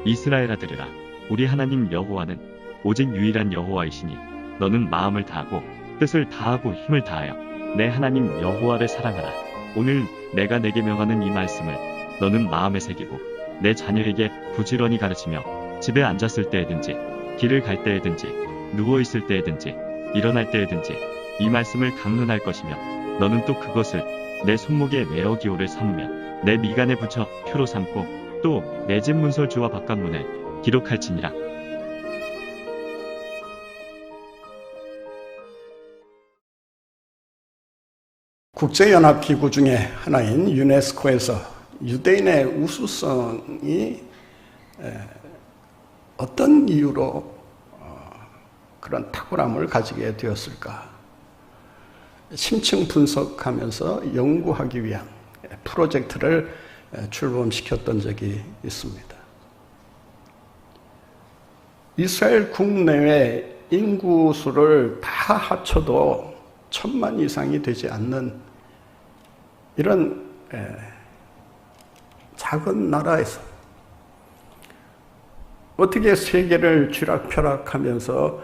이스라엘아 들으라. 우리 하나님 여호와는 오직 유일한 여호와이시니 너는 마음을 다하고 뜻을 다하고 힘을 다하여 내 하나님 여호와를 사랑하라. 오늘 내가 내게 명하는 이 말씀을 너는 마음에 새기고 내 자녀에게 부지런히 가르치며 집에 앉았을 때에든지 길을 갈 때에든지 누워있을 때에든지 일어날 때에든지 이 말씀을 강론할 것이며 너는 또 그것을 내 손목에 메어 기호를 삼으며 내 미간에 붙여 표로 삼고 또 내 집 문설주와 바깥문에 기록할지니라. 국제연합기구 중에 하나인 유네스코에서 유대인의 우수성이 어떤 이유로 그런 탁월함을 가지게 되었을까? 심층 분석하면서 연구하기 위한 프로젝트를 출범시켰던 적이 있습니다. 이스라엘 국내외 인구수를 다 합쳐도 1000만 이상이 되지 않는 이런 작은 나라에서 어떻게 세계를 쥐락펴락하면서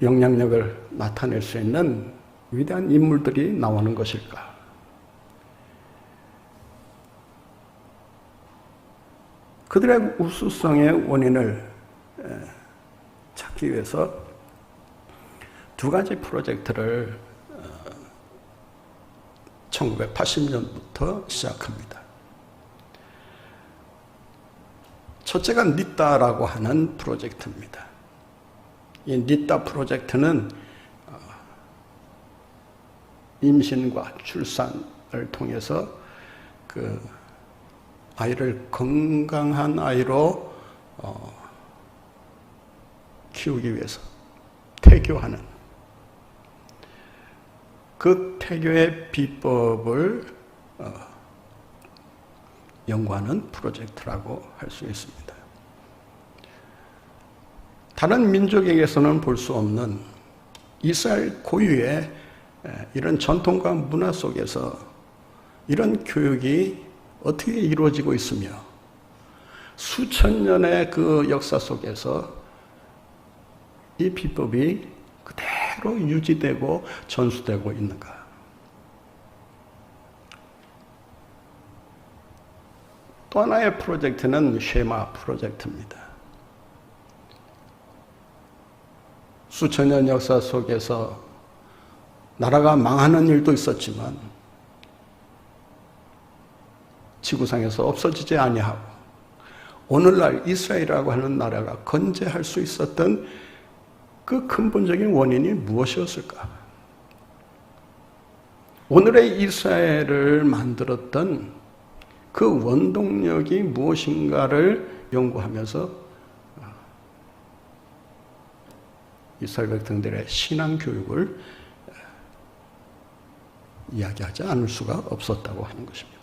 영향력을 나타낼 수 있는 위대한 인물들이 나오는 것일까? 그들의 우수성의 원인을 찾기 위해서 두 가지 프로젝트를 1980년부터 시작합니다. 첫째가 니따라고 하는 프로젝트입니다. 이 니따 프로젝트는 임신과 출산을 통해서 그 아이를 건강한 아이로 키우기 위해서 태교하는 그 태교의 비법을 연구하는 프로젝트라고 할 수 있습니다. 다른 민족에게서는 볼 수 없는 이스라엘 고유의 이런 전통과 문화 속에서 이런 교육이 어떻게 이루어지고 있으며 수천 년의 그 역사 속에서 이 비법이 그대로 유지되고 전수되고 있는가? 또 하나의 프로젝트는 쉐마 프로젝트입니다. 수천 년 역사 속에서 나라가 망하는 일도 있었지만 지구상에서 없어지지 아니하고 오늘날 이스라엘이라고 하는 나라가 건재할 수 있었던 그 근본적인 원인이 무엇이었을까? 오늘의 이스라엘을 만들었던 그 원동력이 무엇인가를 연구하면서 이스라엘 백성들의 신앙 교육을 이야기하지 않을 수가 없었다고 하는 것입니다.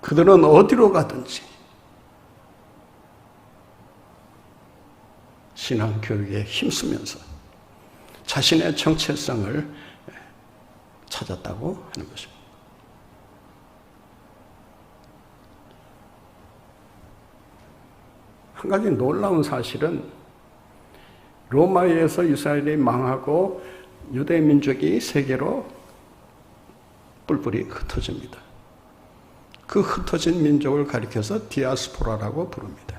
그들은 어디로 가든지 신앙 교육에 힘쓰면서 자신의 정체성을 찾았다고 하는 것입니다. 한 가지 놀라운 사실은 로마에 의해서 이스라엘이 망하고 유대 민족이 세계로 뿔뿔이 흩어집니다. 그 흩어진 민족을 가리켜서 디아스포라라고 부릅니다.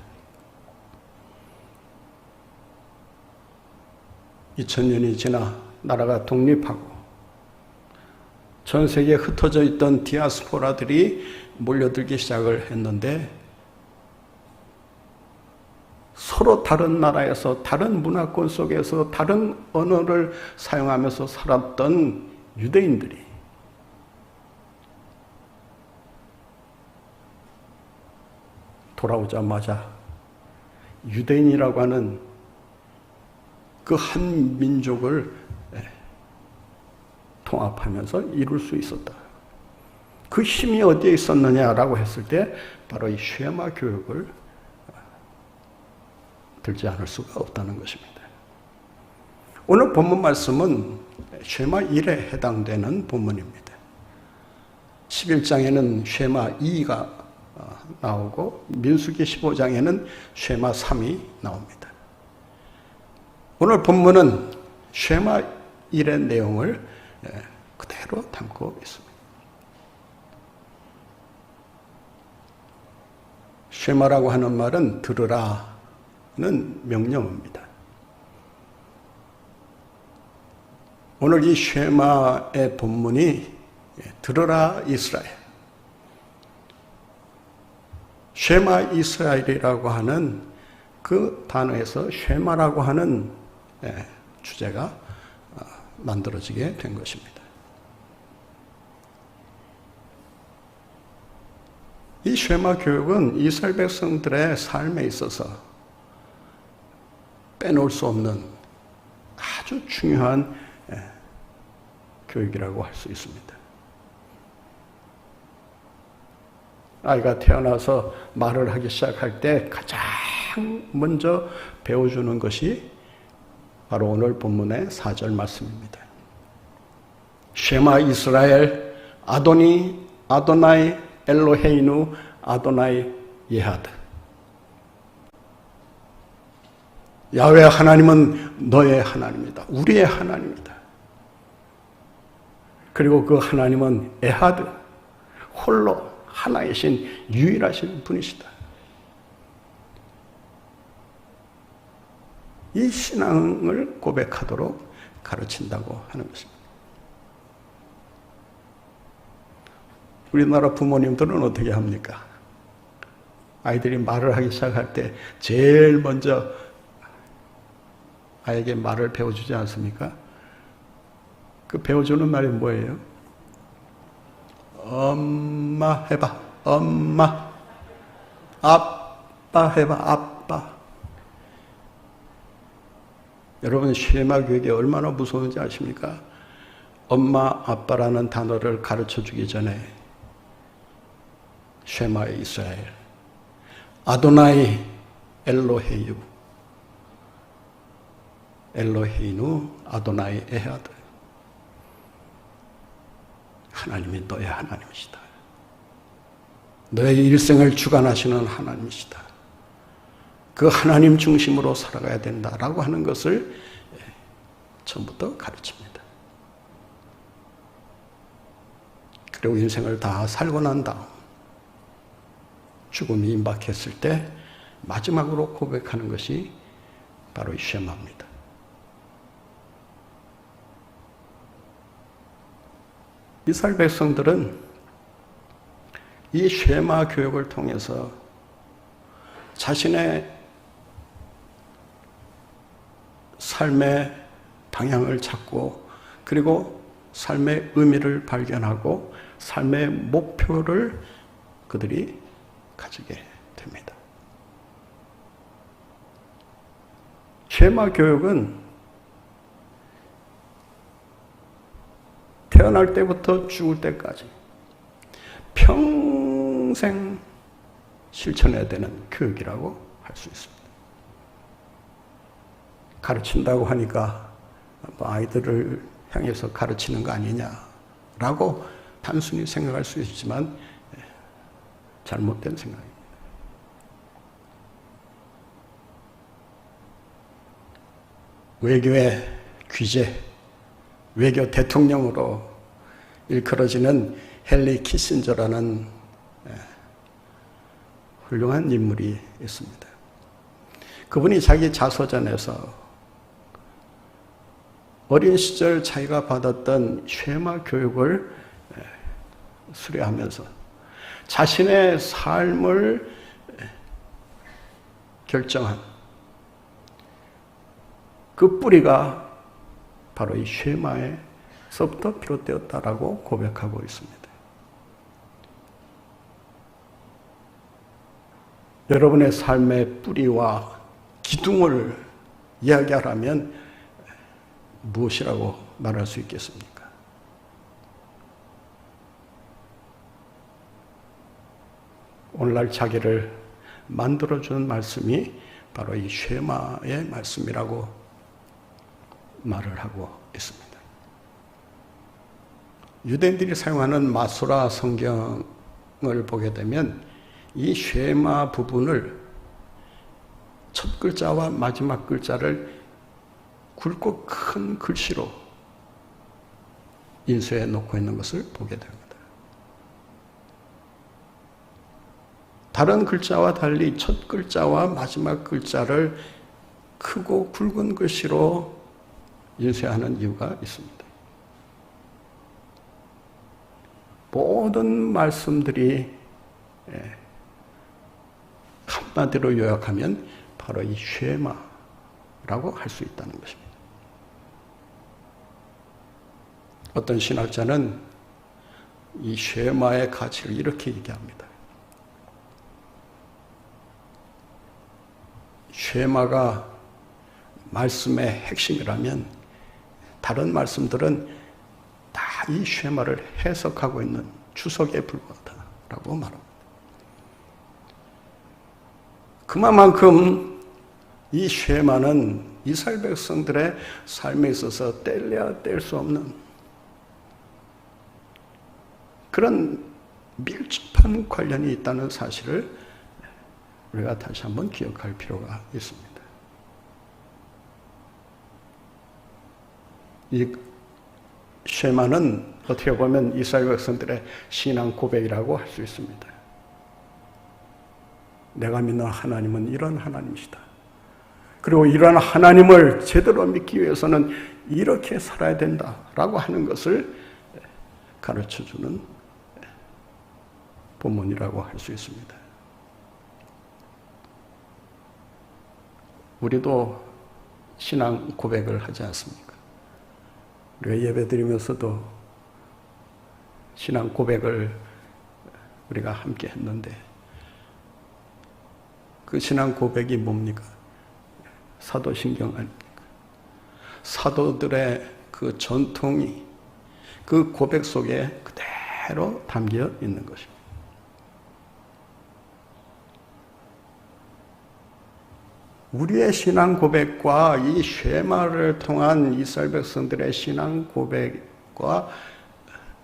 2000년이 지나 나라가 독립하고 전 세계에 흩어져 있던 디아스포라들이 몰려들기 시작을 했는데 서로 다른 나라에서 다른 문화권 속에서 다른 언어를 사용하면서 살았던 유대인들이 돌아오자마자 유대인이라고 하는 그 한 민족을 통합하면서 이룰 수 있었다. 그 힘이 어디에 있었느냐라고 했을 때 바로 이 쉐마 교육을 들지 않을 수가 없다는 것입니다. 오늘 본문 말씀은 쉐마 1에 해당되는 본문입니다. 11장에는 쉐마 2가 나오고 민수기 15장에는 쉐마 3이 나옵니다. 오늘 본문은 쉐마 1의 내용을 그대로 담고 있습니다. 쉐마라고 하는 말은 들으라는 명령어입니다. 오늘 이 쉐마의 본문이 들으라 이스라엘. 쉐마 이스라엘이라고 하는 그 단어에서 쉐마라고 하는 주제가 만들어지게 된 것입니다. 이 쉐마 교육은 이스라엘 백성들의 삶에 있어서 빼놓을 수 없는 아주 중요한 교육이라고 할 수 있습니다. 아이가 태어나서 말을 하기 시작할 때 가장 먼저 배워주는 것이 바로 오늘 본문의 4절 말씀입니다. 쉐마 이스라엘 아도나이 엘로헤이누 아도나이 예하드. 야훼 하나님은 너의 하나님이다. 우리의 하나님이다. 그리고 그 하나님은 에하드, 홀로 하나이신 유일하신 분이시다. 이 신앙을 고백하도록 가르친다고 하는 것입니다. 우리나라 부모님들은 어떻게 합니까? 아이들이 말을 하기 시작할 때 제일 먼저 아이에게 말을 배워주지 않습니까? 그 배워주는 말이 뭐예요? 엄마 해봐. 엄마. 아빠 해봐. 아빠. 여러분 쉐마 교육이 얼마나 무서운지 아십니까? 엄마, 아빠라는 단어를 가르쳐주기 전에 쉐마 이스라엘 아도나이 엘로헤유 엘로헤이누 아도나이 에하드. 하나님이 너의 하나님이시다. 너의 일생을 주관하시는 하나님이시다. 그 하나님 중심으로 살아가야 된다라고 하는 것을 처음부터 가르칩니다. 그리고 인생을 다 살고 난 다음 죽음이 임박했을 때 마지막으로 고백하는 것이 바로 이 쉐마입니다. 이스라엘 백성들은 이 쉐마 교육을 통해서 자신의 삶의 방향을 찾고 그리고 삶의 의미를 발견하고 삶의 목표를 그들이 가지게 됩니다. 쉐마 교육은 태어날 때부터 죽을 때까지 평생 실천해야 되는 교육이라고 할 수 있습니다. 가르친다고 하니까 아이들을 향해서 가르치는 거 아니냐라고 단순히 생각할 수 있지만 잘못된 생각입니다. 외교의 귀재, 외교 대통령으로 일컬어지는 헨리 키신저라는 훌륭한 인물이 있습니다. 그분이 자기 자서전에서 어린 시절 자기가 받았던 쉐마 교육을 수료하면서 자신의 삶을 결정한 그 뿌리가 바로 이 쉐마에서부터 비롯되었다라고 고백하고 있습니다. 여러분의 삶의 뿌리와 기둥을 이야기하라면 무엇이라고 말할 수 있겠습니까? 오늘날 자기를 만들어준 말씀이 바로 이 쉐마의 말씀이라고 말을 하고 있습니다. 유대인들이 사용하는 마소라 성경을 보게 되면 이 쉐마 부분을 첫 글자와 마지막 글자를 굵고 큰 글씨로 인쇄해 놓고 있는 것을 보게 됩니다. 다른 글자와 달리 첫 글자와 마지막 글자를 크고 굵은 글씨로 인쇄하는 이유가 있습니다. 모든 말씀들이 한마디로 요약하면 바로 이 쉐마라고 할 수 있다는 것입니다. 어떤 신학자는 이 쉐마의 가치를 이렇게 얘기합니다. 쉐마가 말씀의 핵심이라면 다른 말씀들은 다 이 쉐마를 해석하고 있는 주석에 불과하다라고 말합니다. 그만큼 이 쉐마는 이스라엘 백성들의 삶에 있어서 뗄래야 뗄 수 없는 그런 밀접한 관련이 있다는 사실을 우리가 다시 한번 기억할 필요가 있습니다. 이 쉐마는 어떻게 보면 이스라엘 백성들의 신앙 고백이라고 할 수 있습니다. 내가 믿는 하나님은 이런 하나님이시다. 그리고 이런 하나님을 제대로 믿기 위해서는 이렇게 살아야 된다라고 하는 것을 가르쳐주는 본문이라고 할 수 있습니다. 우리도 신앙 고백을 하지 않습니까? 우리가 예배드리면서도 신앙 고백을 우리가 함께 했는데 그 신앙 고백이 뭡니까? 사도신경 아닙니까? 사도들의 그 전통이 그 고백 속에 그대로 담겨 있는 것입니다. 우리의 신앙 고백과 이 쉐마를 통한 이스라엘 백성들의 신앙 고백과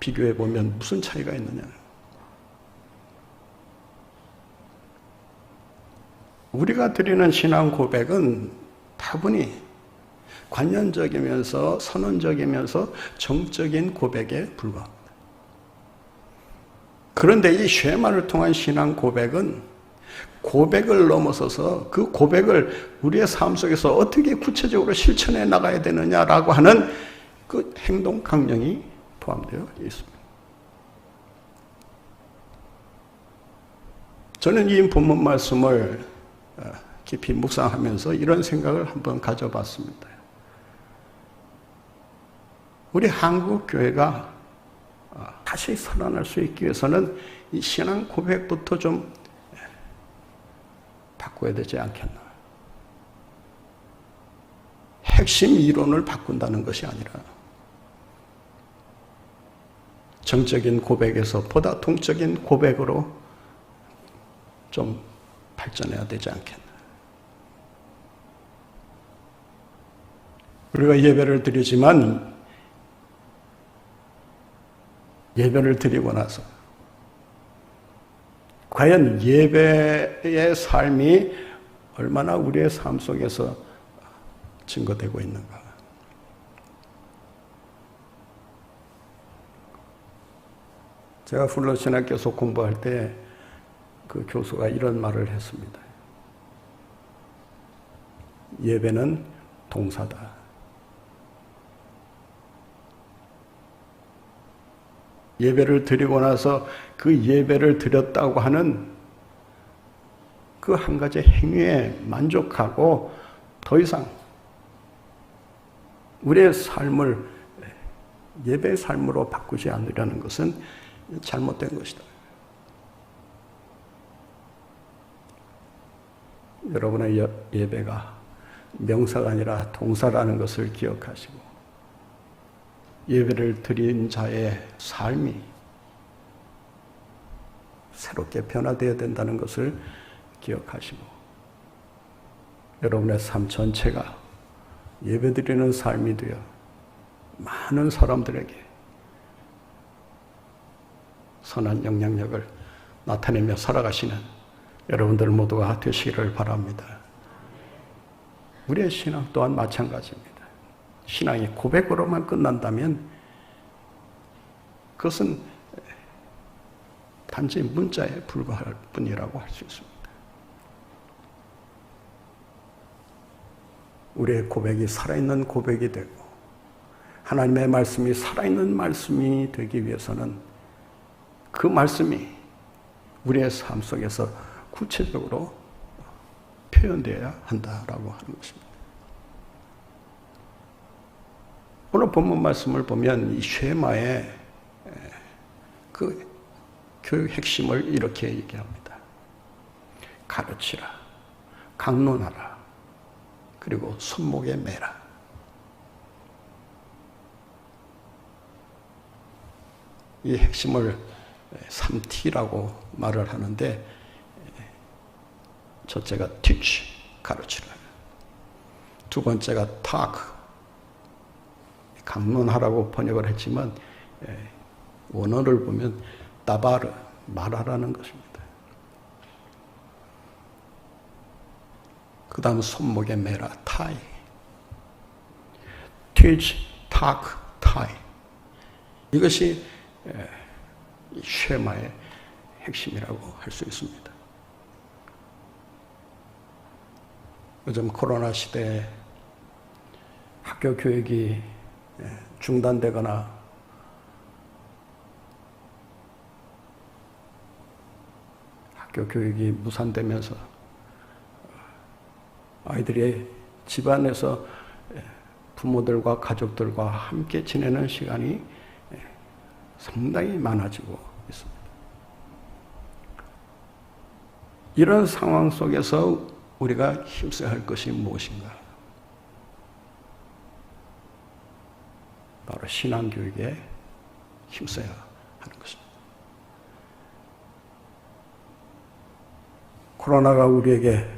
비교해 보면 무슨 차이가 있느냐? 우리가 드리는 신앙 고백은 다분히 관념적이면서 선언적이면서 정적인 고백에 불과합니다. 그런데 이 쉐마를 통한 신앙 고백은 고백을 넘어서서 그 고백을 우리의 삶 속에서 어떻게 구체적으로 실천해 나가야 되느냐라고 하는 그 행동 강령이 포함되어 있습니다. 저는 이 본문 말씀을 깊이 묵상하면서 이런 생각을 한번 가져봤습니다. 우리 한국 교회가 다시 살아날 수 있기 위해서는 이 신앙 고백부터 좀 바꿔야 되지 않겠나. 핵심 이론을 바꾼다는 것이 아니라 정적인 고백에서 보다 동적인 고백으로 좀 발전해야 되지 않겠나. 우리가 예배를 드리지만 예배를 드리고 나서 과연 예배의 삶이 얼마나 우리의 삶 속에서 증거되고 있는가. 제가 훌런신학교에서 공부할 때 그 교수가 이런 말을 했습니다. 예배는 동사다. 예배를 드리고 나서 그 예배를 드렸다고 하는 그 한 가지 행위에 만족하고 더 이상 우리의 삶을 예배의 삶으로 바꾸지 않으려는 것은 잘못된 것이다. 여러분의 예배가 명사가 아니라 동사라는 것을 기억하시고 예배를 드린 자의 삶이 새롭게 변화되어야 된다는 것을 기억하시고 여러분의 삶 전체가 예배드리는 삶이 되어 많은 사람들에게 선한 영향력을 나타내며 살아가시는 여러분들 모두가 되시기를 바랍니다. 우리의 신앙 또한 마찬가지입니다. 신앙이 고백으로만 끝난다면 그것은 단지 문자에 불과할 뿐이라고 할 수 있습니다. 우리의 고백이 살아있는 고백이 되고 하나님의 말씀이 살아있는 말씀이 되기 위해서는 그 말씀이 우리의 삶 속에서 구체적으로 표현되어야 한다라고 하는 것입니다. 오늘 본문 말씀을 보면 이 쉐마의 그 교육 핵심을 이렇게 얘기합니다. 가르치라, 강론하라, 그리고 손목에 매라. 이 핵심을 3T라고 말을 하는데 첫째가 teach, 가르치라. 두 번째가 talk, 강론하라고 번역을 했지만 원어를 보면 다바르, 말하라는 것입니다. 그 다음 손목에 매라, tie. teach, talk, tie. 이것이 쉐마의 핵심이라고 할 수 있습니다. 요즘 코로나 시대에 학교 교육이 중단되거나 학교 교육이 무산되면서 아이들이 집안에서 부모들과 가족들과 함께 지내는 시간이 상당히 많아지고 있습니다. 이런 상황 속에서 우리가 힘써야 할 것이 무엇인가? 바로 신앙교육에 힘써야 하는 것입니다. 코로나가 우리에게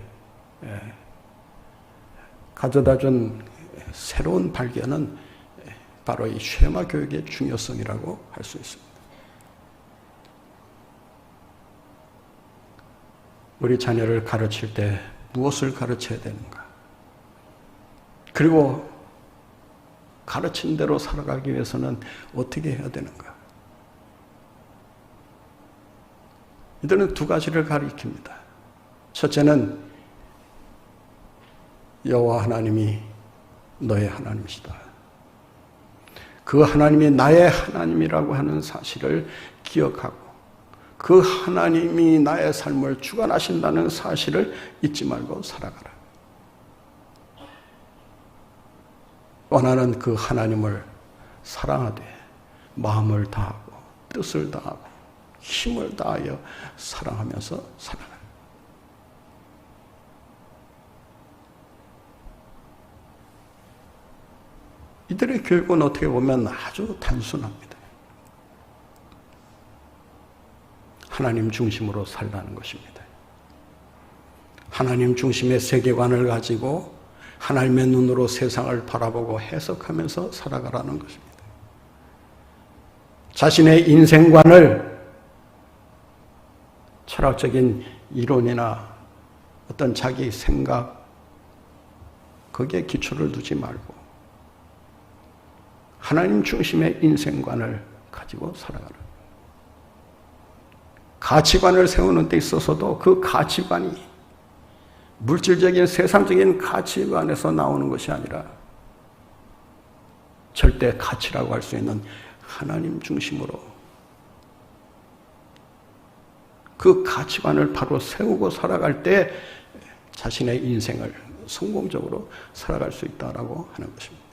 가져다준 새로운 발견은 바로 이 쉐마 교육의 중요성이라고 할 수 있습니다. 우리 자녀를 가르칠 때 무엇을 가르쳐야 되는가? 그리고 가르친 대로 살아가기 위해서는 어떻게 해야 되는가? 이들은 두 가지를 가리킵니다. 첫째는 여호와 하나님이 너의 하나님이시다. 그 하나님이 나의 하나님이라고 하는 사실을 기억하고 그 하나님이 나의 삶을 주관하신다는 사실을 잊지 말고 살아가라. 원하는 그 하나님을 사랑하되 마음을 다하고 뜻을 다하고 힘을 다하여 사랑하면서 살아가라. 이들의 교육은 어떻게 보면 아주 단순합니다. 하나님 중심으로 살라는 것입니다. 하나님 중심의 세계관을 가지고 하나님의 눈으로 세상을 바라보고 해석하면서 살아가라는 것입니다. 자신의 인생관을 철학적인 이론이나 어떤 자기 생각, 거기에 기초를 두지 말고 하나님 중심의 인생관을 가지고 살아가라. 가치관을 세우는 데 있어서도 그 가치관이 물질적인 세상적인 가치관에서 나오는 것이 아니라 절대 가치라고 할 수 있는 하나님 중심으로 그 가치관을 바로 세우고 살아갈 때 자신의 인생을 성공적으로 살아갈 수 있다라고 하는 것입니다.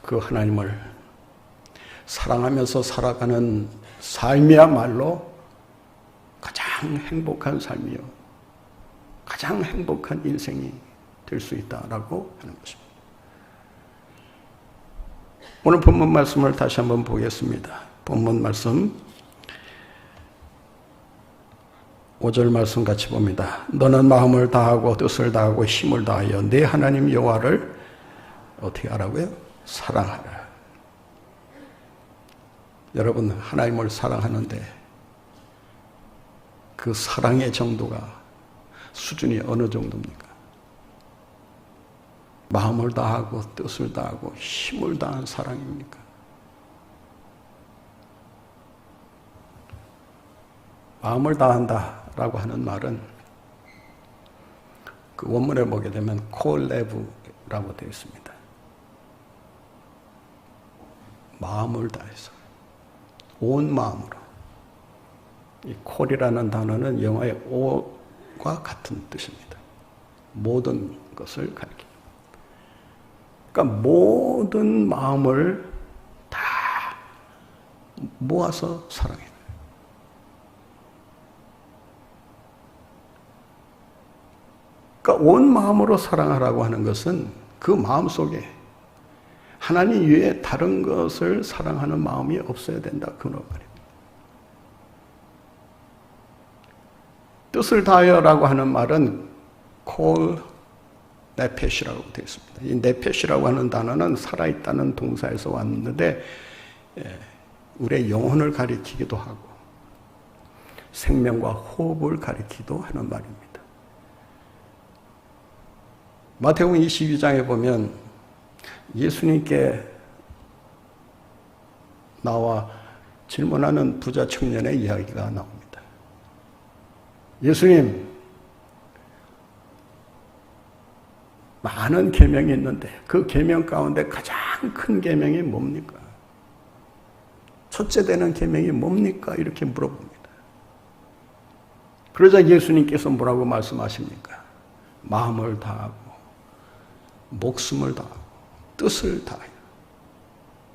그 하나님을 사랑하면서 살아가는 삶이야말로 가장 행복한 삶이요. 가장 행복한 인생이 될 수 있다라고 하는 것입니다. 오늘 본문 말씀을 다시 한번 보겠습니다. 본문 말씀 5절 말씀 같이 봅니다. 너는 마음을 다하고 뜻을 다하고 힘을 다하여 내 하나님 여호와를 어떻게 하라고요? 사랑하라. 여러분, 하나님을 사랑하는데 그 사랑의 정도가, 수준이 어느 정도입니까? 마음을 다하고 뜻을 다하고 힘을 다한 사랑입니까? 마음을 다한다라고 하는 말은 그 원문에 보게 되면 콜레브라고 되어 있습니다. 마음을 다해서, 온 마음으로. 이 콜이라는 단어는 영어의 all과 같은 뜻입니다. 모든 것을 가리킵니다. 그러니까 모든 마음을 다 모아서 사랑해요. 그러니까 온 마음으로 사랑하라고 하는 것은 그 마음 속에 하나님 외에 다른 것을 사랑하는 마음이 없어야 된다, 그 말입니다. 뜻을 다하여라고 하는 말은 콜 네페시라고 되어 있습니다. 이 네페시라고 하는 단어는 살아있다는 동사에서 왔는데 우리의 영혼을 가리키기도 하고 생명과 호흡을 가리키기도 하는 말입니다. 마태복음 22장에 보면 예수님께 나와 질문하는 부자 청년의 이야기가 나옵니다. 예수님, 많은 계명이 있는데 그 계명 가운데 가장 큰 계명이 뭡니까? 첫째 되는 계명이 뭡니까? 이렇게 물어봅니다. 그러자 예수님께서 뭐라고 말씀하십니까? 마음을 다하고 목숨을 다하고 뜻을 다하여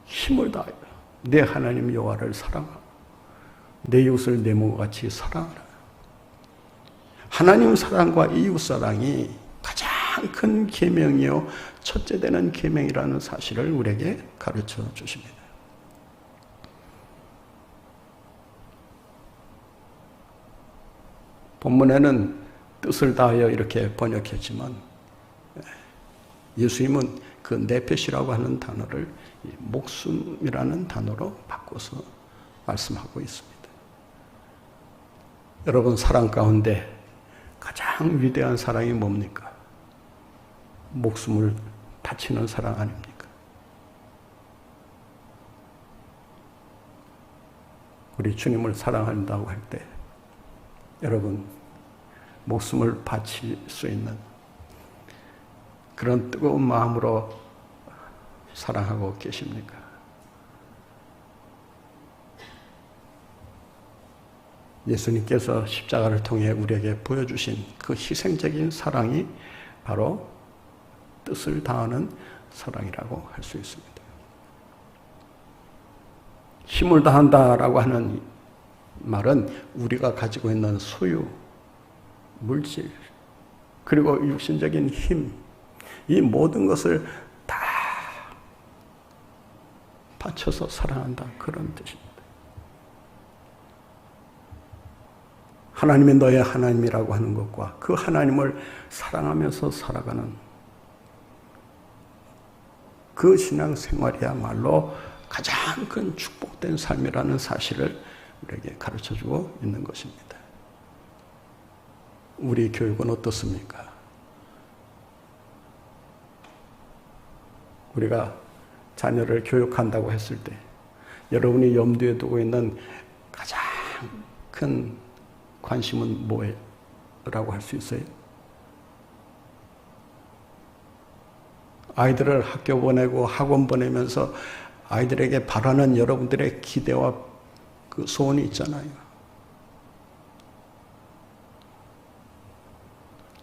힘을 다하여 내 하나님 여호와를 사랑하고 내 이웃을 내 몸과 같이 사랑하라. 하나님 사랑과 이웃 사랑이 가장 큰 계명이요 첫째 되는 계명이라는 사실을 우리에게 가르쳐 주십니다. 본문에는 뜻을 다하여 이렇게 번역했지만 예수님은 그 네페시라고 하는 단어를 목숨이라는 단어로 바꿔서 말씀하고 있습니다. 여러분, 사랑 가운데 가장 위대한 사랑이 뭡니까? 목숨을 바치는 사랑 아닙니까? 우리 주님을 사랑한다고 할 때 여러분, 목숨을 바칠 수 있는 그런 뜨거운 마음으로 사랑하고 계십니까? 예수님께서 십자가를 통해 우리에게 보여주신 그 희생적인 사랑이 바로 뜻을 다하는 사랑이라고 할 수 있습니다. 힘을 다한다라고 하는 말은 우리가 가지고 있는 소유, 물질, 그리고 육신적인 힘, 이 모든 것을 다 바쳐서 사랑한다, 그런 뜻입니다. 하나님이 너의 하나님이라고 하는 것과 그 하나님을 사랑하면서 살아가는 그 신앙생활이야말로 가장 큰 축복된 삶이라는 사실을 우리에게 가르쳐주고 있는 것입니다. 우리 교육은 어떻습니까? 우리가 자녀를 교육한다고 했을 때 여러분이 염두에 두고 있는 가장 큰 관심은 뭐예요? 라고 할 수 있어요? 아이들을 학교 보내고 학원 보내면서 아이들에게 바라는 여러분들의 기대와 그 소원이 있잖아요.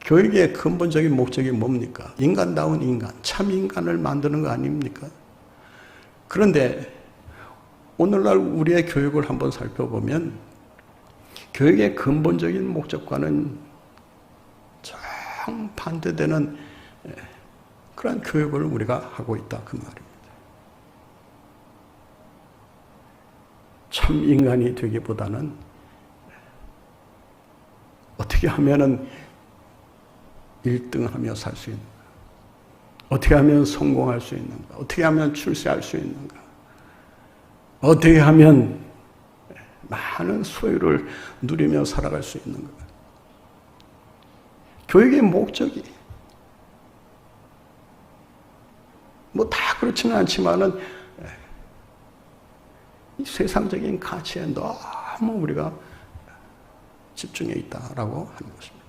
교육의 근본적인 목적이 뭡니까? 인간다운 인간, 참 인간을 만드는 거 아닙니까? 그런데 오늘날 우리의 교육을 한번 살펴보면 교육의 근본적인 목적과는 정반대되는 그런 교육을 우리가 하고 있다, 그 말입니다. 참 인간이 되기보다는 어떻게 하면은 1등하며 살 수 있는가? 어떻게 하면 성공할 수 있는가? 어떻게 하면 출세할 수 있는가? 어떻게 하면 많은 소유를 누리며 살아갈 수 있는가? 교육의 목적이 뭐 다 그렇지는 않지만은 이 세상적인 가치에 너무 우리가 집중해 있다라고 하는 것입니다.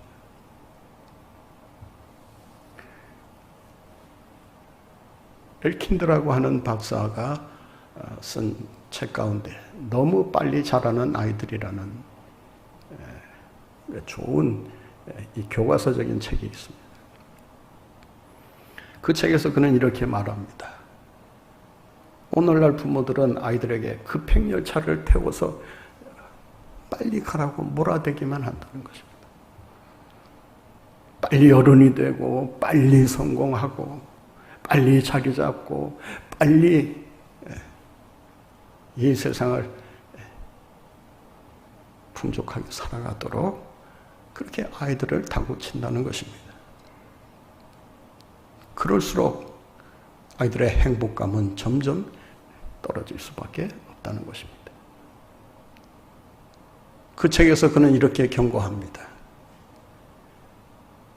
엘킨드라고 하는 박사가 쓴 책 가운데 너무 빨리 자라는 아이들이라는 좋은 이 교과서적인 책이 있습니다. 그 책에서 그는 이렇게 말합니다. 오늘날 부모들은 아이들에게 급행열차를 태워서 빨리 가라고 몰아대기만 한다는 것입니다. 빨리 어른이 되고 빨리 성공하고 빨리 자리 잡고 빨리 이 세상을 풍족하게 살아가도록 그렇게 아이들을 다구친다는 것입니다. 그럴수록 아이들의 행복감은 점점 떨어질 수밖에 없다는 것입니다. 그 책에서 그는 이렇게 경고합니다.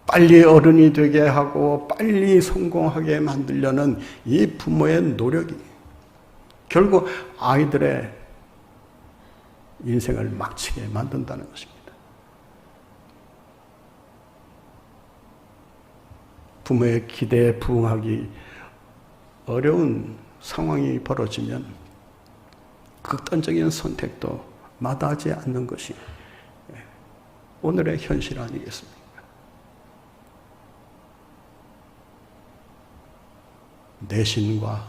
빨리 어른이 되게 하고 빨리 성공하게 만들려는 이 부모의 노력이 결국 아이들의 인생을 막히게 만든다는 것입니다. 부모의 기대에 부응하기 어려운 상황이 벌어지면 극단적인 선택도 마다하지 않는 것이 오늘의 현실 아니겠습니까? 내신과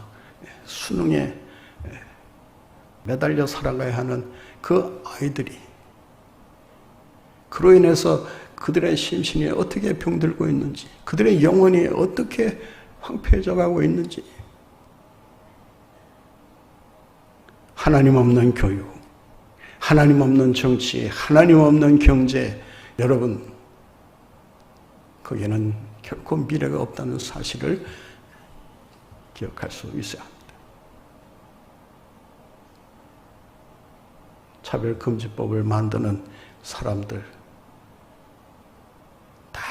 수능에 매달려 살아가야 하는 그 아이들이 그로 인해서 그들의 심신이 어떻게 병들고 있는지, 그들의 영혼이 어떻게 황폐해져 가고 있는지, 하나님 없는 교육, 하나님 없는 정치, 하나님 없는 경제, 여러분 거기에는 결코 미래가 없다는 사실을 기억할 수 있어야 합니다. 차별금지법을 만드는 사람들 다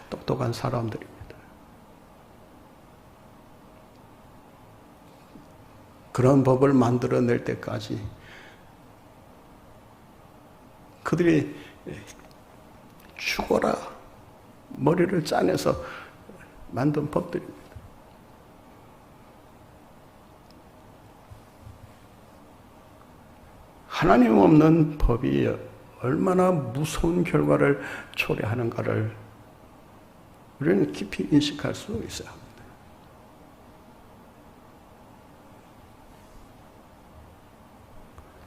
똑똑한 사람들입니다. 그런 법을 만들어낼 때까지 그들이 죽어라 머리를 짜내서 만든 법들입니다. 하나님 없는 법이 얼마나 무서운 결과를 초래하는가를 우리는 깊이 인식할 수 있어야 합니다.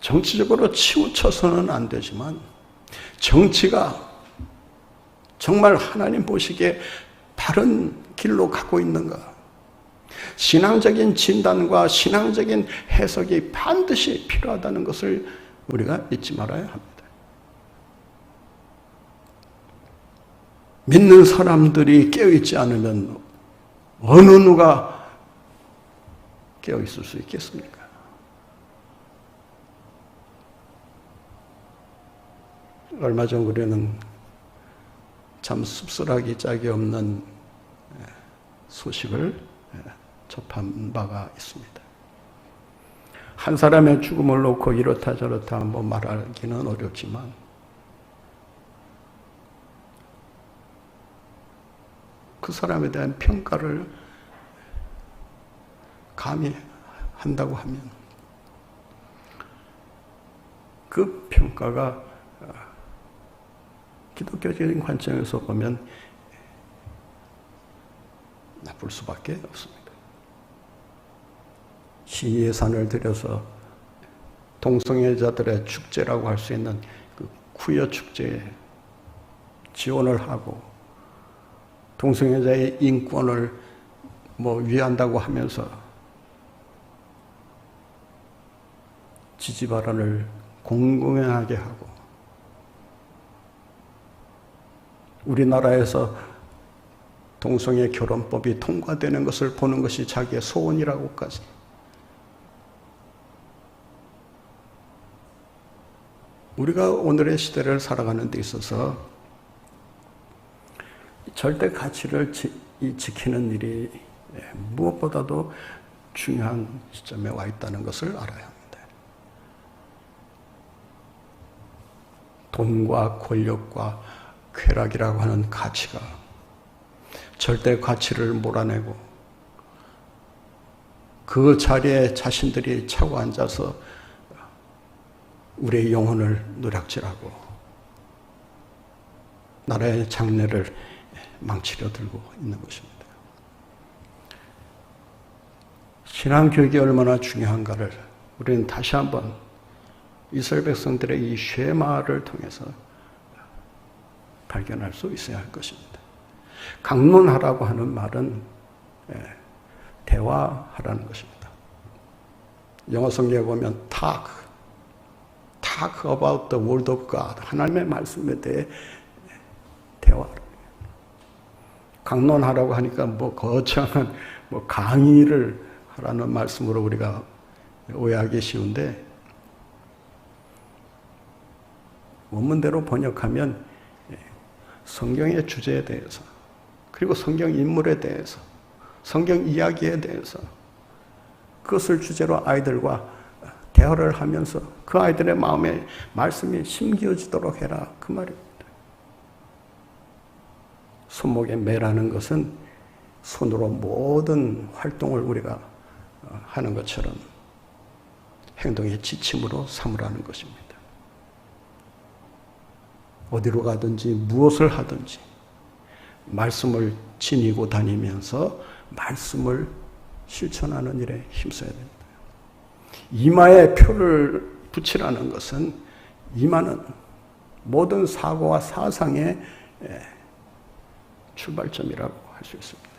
정치적으로 치우쳐서는 안 되지만 정치가 정말 하나님 보시기에 바른 길로 가고 있는가? 신앙적인 진단과 신앙적인 해석이 반드시 필요하다는 것을 우리가 잊지 말아야 합니다. 믿는 사람들이 깨어있지 않으면 어느 누가 깨어있을 수 있겠습니까? 얼마 전 우리는 참 씁쓸하기 짝이 없는 소식을 접한 바가 있습니다. 한 사람의 죽음을 놓고 이렇다 저렇다 뭐 말하기는 어렵지만 그 사람에 대한 평가를 감히 한다고 하면 그 평가가 기독교적인 관점에서 보면 나쁠 수밖에 없습니다. 시예산을 들여서 동성애자들의 축제라고 할 수 있는 그 쿠여 축제에 지원을 하고 동성애자의 인권을 위한다고 하면서 지지 발언을 공공연하게 하고 우리나라에서 동성애 결혼법이 통과되는 것을 보는 것이 자기의 소원이라고까지 우리가 오늘의 시대를 살아가는 데 있어서 절대 가치를 지키는 일이 무엇보다도 중요한 시점에 와 있다는 것을 알아야 합니다. 돈과 권력과 쾌락이라고 하는 가치가 절대 가치를 몰아내고 그 자리에 자신들이 차고 앉아서 우리의 영혼을 누락질하고 나라의 장래를 망치려 들고 있는 것입니다. 신앙교육이 얼마나 중요한가를 우리는 다시 한번 이스라엘 백성들의 이 쉐마를 통해서 발견할 수 있어야 할 것입니다. 강론하라고 하는 말은 대화하라는 것입니다. 영어 성경에 보면 talk about the word of God, 하나님의 말씀에 대해 대화하라. 강론하라고 하니까 거창한 강의를 하라는 말씀으로 우리가 오해하기 쉬운데, 원문대로 번역하면 성경의 주제에 대해서, 그리고 성경 인물에 대해서, 성경 이야기에 대해서 그것을 주제로 아이들과 대화를 하면서 그 아이들의 마음에 말씀이 심겨지도록 해라, 그 말입니다. 손목에 매라는 것은 손으로 모든 활동을 우리가 하는 것처럼 행동의 지침으로 삼으라는 것입니다. 어디로 가든지 무엇을 하든지 말씀을 지니고 다니면서 말씀을 실천하는 일에 힘써야 됩니다. 이마에 표를 붙이라는 것은, 이마는 모든 사고와 사상의 출발점이라고 할 수 있습니다.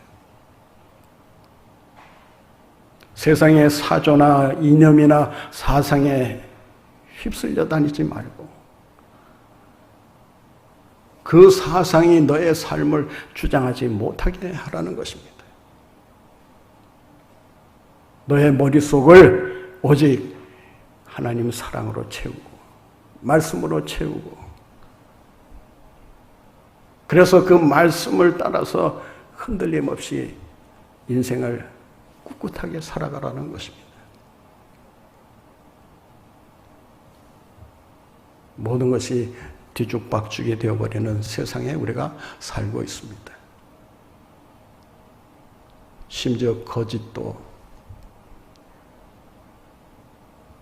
세상의 사조나 이념이나 사상에 휩쓸려 다니지 말고 그 사상이 너의 삶을 주장하지 못하게 하라는 것입니다. 너의 머릿속을 오직 하나님 사랑으로 채우고 말씀으로 채우고, 그래서 그 말씀을 따라서 흔들림 없이 인생을 꿋꿋하게 살아가라는 것입니다. 모든 것이 뒤죽박죽이 되어버리는 세상에 우리가 살고 있습니다. 심지어 거짓도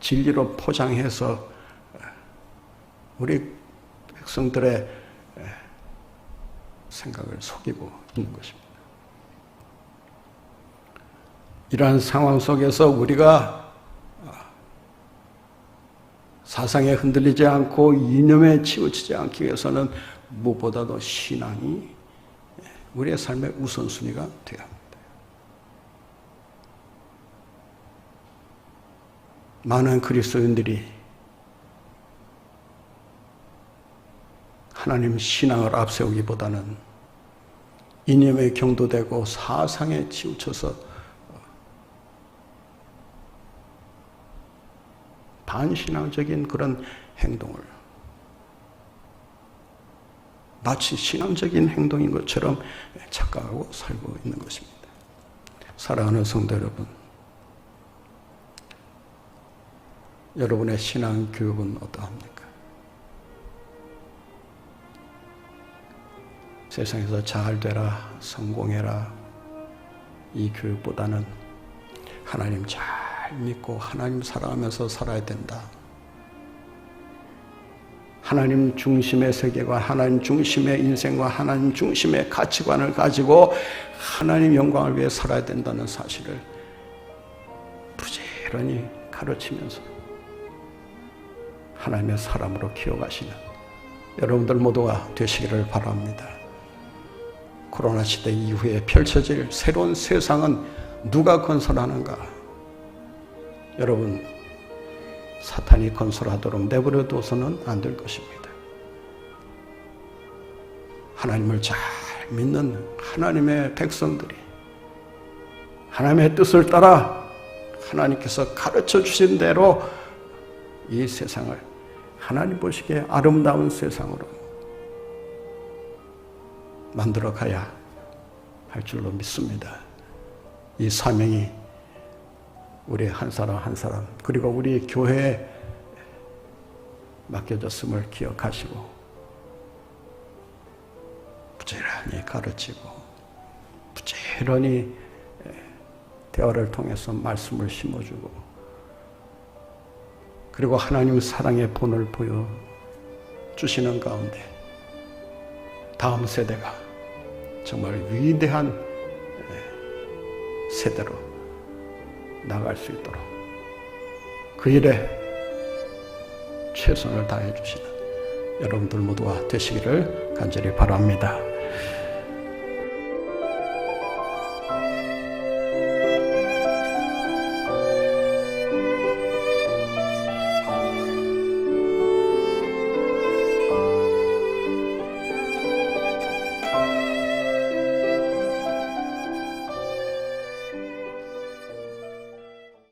진리로 포장해서 우리 백성들의 생각을 속이고 있는 것입니다. 이러한 상황 속에서 우리가 사상에 흔들리지 않고 이념에 치우치지 않기 위해서는 무엇보다도 신앙이 우리의 삶의 우선순위가 되어야 합니다. 많은 그리스도인들이 하나님 신앙을 앞세우기보다는 이념에 경도되고 사상에 치우쳐서 반신앙적인 그런 행동을, 마치 신앙적인 행동인 것처럼 착각하고 살고 있는 것입니다. 사랑하는 성도 여러분, 여러분의 신앙 교육은 어떠합니까? 세상에서 잘 되라, 성공해라, 이 교육보다는 하나님 잘 믿고 하나님 사랑하면서 살아야 된다. 하나님 중심의 세계관, 하나님 중심의 인생과 하나님 중심의 가치관을 가지고 하나님 영광을 위해 살아야 된다는 사실을 부지런히 가르치면서 하나님의 사람으로 키워가시는 여러분들 모두가 되시기를 바랍니다. 코로나 시대 이후에 펼쳐질 새로운 세상은 누가 건설하는가? 여러분, 사탄이 건설하도록 내버려둬서는 안 될 것입니다. 하나님을 잘 믿는 하나님의 백성들이 하나님의 뜻을 따라 하나님께서 가르쳐 주신 대로 이 세상을 하나님 보시기에 아름다운 세상으로 만들어 가야 할 줄로 믿습니다. 이 사명이 우리 한 사람 한 사람 그리고 우리 교회에 맡겨졌음을 기억하시고 부지런히 가르치고 부지런히 대화를 통해서 말씀을 심어주고 그리고 하나님 사랑의 본을 보여주시는 가운데 다음 세대가 정말 위대한 세대로 나갈 수 있도록 그 일에 최선을 다해 주시는 여러분들 모두가 되시기를 간절히 바랍니다.